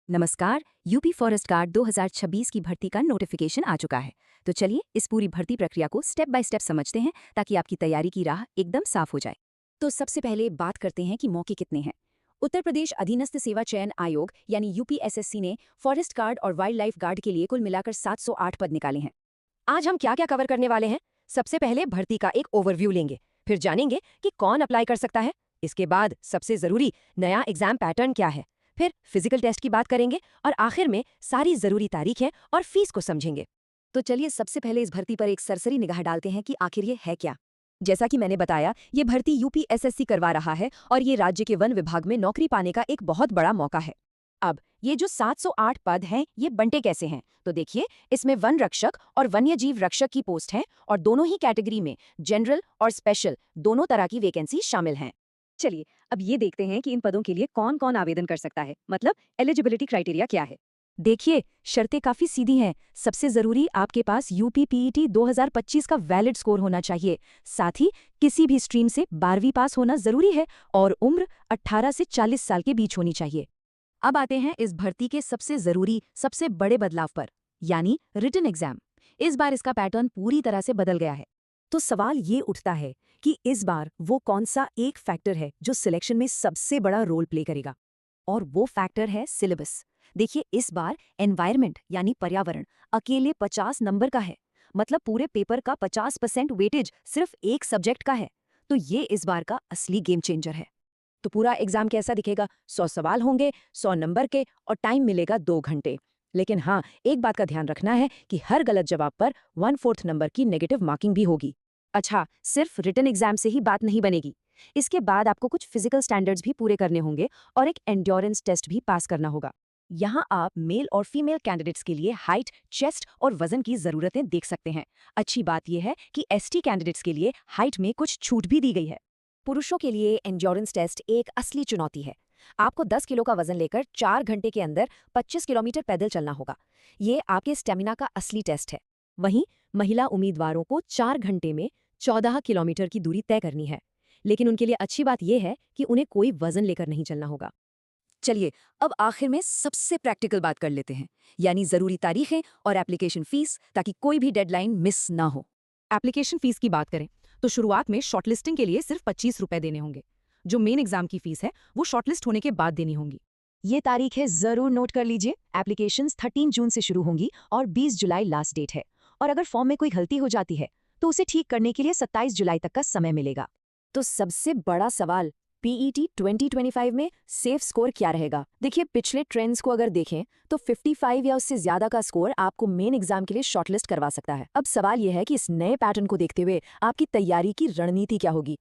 नमस्कार। UP forest guard 2026 की भर्ती का नोटिफिकेशन आ चुका है। तो चलिए इस पूरी भर्ती प्रक्रिया को स्टेप बाय स्टेप समझते हैं ताकि आपकी तैयारी की राह एकदम साफ हो जाए। तो सबसे पहले बात करते हैं कि मौके कितने हैं। उत्तर प्रदेश अधीनस्थ सेवा चयन आयोग यानी यूपीएसएससी ने फॉरेस्ट गार्ड और वाइल्ड लाइफ गार्ड के लिए कुल मिलाकर 708 पद निकाले हैं। आज हम क्या क्या कवर करने वाले हैं। सबसे पहले भर्ती का एक ओवरव्यू लेंगे, फिर जानेंगे कि कौन अप्लाई कर सकता है। इसके बाद सबसे जरूरी नया एग्जाम पैटर्न क्या है, फिर फिजिकल टेस्ट की बात करेंगे और आखिर में सारी जरूरी तारीखें और फीस को समझेंगे। तो चलिए सबसे पहले इस भर्ती पर एक सरसरी निगाह डालते हैं कि आखिर ये है क्या। जैसा कि मैंने बताया, ये भर्ती यूपीएसएससी करवा रहा है और ये राज्य के वन विभाग में नौकरी पाने का एक बहुत बड़ा मौका है। अब ये जो 708 पद हैं, ये बंटे कैसे हैं? तो देखिए, इसमें वन रक्षक और वन्यजीव रक्षक की पोस्ट हैं और दोनों ही कैटेगरी में जनरल और स्पेशल दोनों तरह की वैकेंसी शामिल हैं। चलिए अब ये देखते हैं कि इन पदों के लिए कौन कौन आवेदन कर सकता है, मतलब एलिजिबिलिटी क्राइटेरिया क्या है। देखिए, शर्तें काफी सीधी हैं। सबसे जरूरी, आपके पास यूपी पीईटी 2025 का वैलिड स्कोर होना चाहिए। साथ ही किसी भी स्ट्रीम से 12वीं पास होना जरूरी है और उम्र 18 से 40 साल के बीच होनी चाहिए। अब आते हैं इस भर्ती के सबसे जरूरी, सबसे बड़े बदलाव पर, यानी रिटन एग्जाम। इस बार इसका पैटर्न पूरी तरह से बदल गया है। तो सवाल ये उठता है कि इस बार वो कौन सा एक फैक्टर है जो सिलेक्शन में सबसे बड़ा रोल प्ले करेगा, और वो फैक्टर है सिलेबस। देखिए, इस बार एनवायरनमेंट यानी पर्यावरण अकेले 50 नंबर का है, मतलब पूरे पेपर का 50% वेटेज सिर्फ एक सब्जेक्ट का है। तो ये इस बार का असली गेम चेंजर है। तो पूरा एग्जाम कैसा दिखेगा? 100 सवाल होंगे, 100 नंबर के, और टाइम मिलेगा 2 घंटे। लेकिन हाँ, एक बात का ध्यान रखना है कि हर गलत जवाब पर 1/4 नंबर की नेगेटिव मार्किंग भी होगी। अच्छा, सिर्फ रिटन एग्जाम से ही बात नहीं बनेगी। इसके बाद आपको कुछ फिजिकल स्टैंडर्ड्स भी पूरे करने होंगे और एक एंड्योरेंस टेस्ट भी पास करना होगा। यहाँ आप मेल और फीमेल कैंडिडेट्स के लिए हाइट, चेस्ट और वजन की जरूरतें देख सकते हैं। अच्छी बात यह है कि एसटी कैंडिडेट्स के लिए हाइट में कुछ छूट भी दी गई है। पुरुषों के लिए एंड्योरेंस टेस्ट एक असली चुनौती है। आपको 10 किलो का वजन लेकर 4 घंटे के अंदर 25 किलोमीटर पैदल चलना होगा। ये आपके स्टेमिना का असली टेस्ट है। वहीं महिला उम्मीदवारों को 4 घंटे में 14 किलोमीटर की दूरी तय करनी है। लेकिन उनके लिए अच्छी बात यह है कि उन्हें कोई वजन लेकर नहीं चलना होगा। चलिए अब आखिर में सबसे प्रैक्टिकल बात कर लेते हैं, यानी जरूरी तारीखें और एप्लीकेशन फीस, ताकि कोई भी डेडलाइन मिस ना हो। एप्लीकेशन फीस की बात करें तो शुरुआत में शॉर्टलिस्टिंग के लिए सिर्फ 25 रुपए देने होंगे। जो मेन एग्जाम की फीस है वो शॉर्टलिस्ट होने के बाद देनी होंगी। ये तारीखें जरूर नोट कर लीजिए। एप्लीकेशंस 13 जून से शुरू होंगी और 20 जुलाई लास्ट डेट है। और अगर फॉर्म में कोई गलती हो जाती है तो उसे ठीक करने के लिए 27 जुलाई तक का समय मिलेगा। तो सबसे बड़ा सवाल, पीईटी 2025 में सेफ स्कोर क्या रहेगा? देखिए, पिछले ट्रेंड्स को अगर देखें तो 55 या उससे ज्यादा का स्कोर आपको मेन एग्जाम के लिए शॉर्टलिस्ट करवा सकता है। अब सवाल यह है कि इस नए पैटर्न को देखते हुए आपकी तैयारी की रणनीति क्या होगी।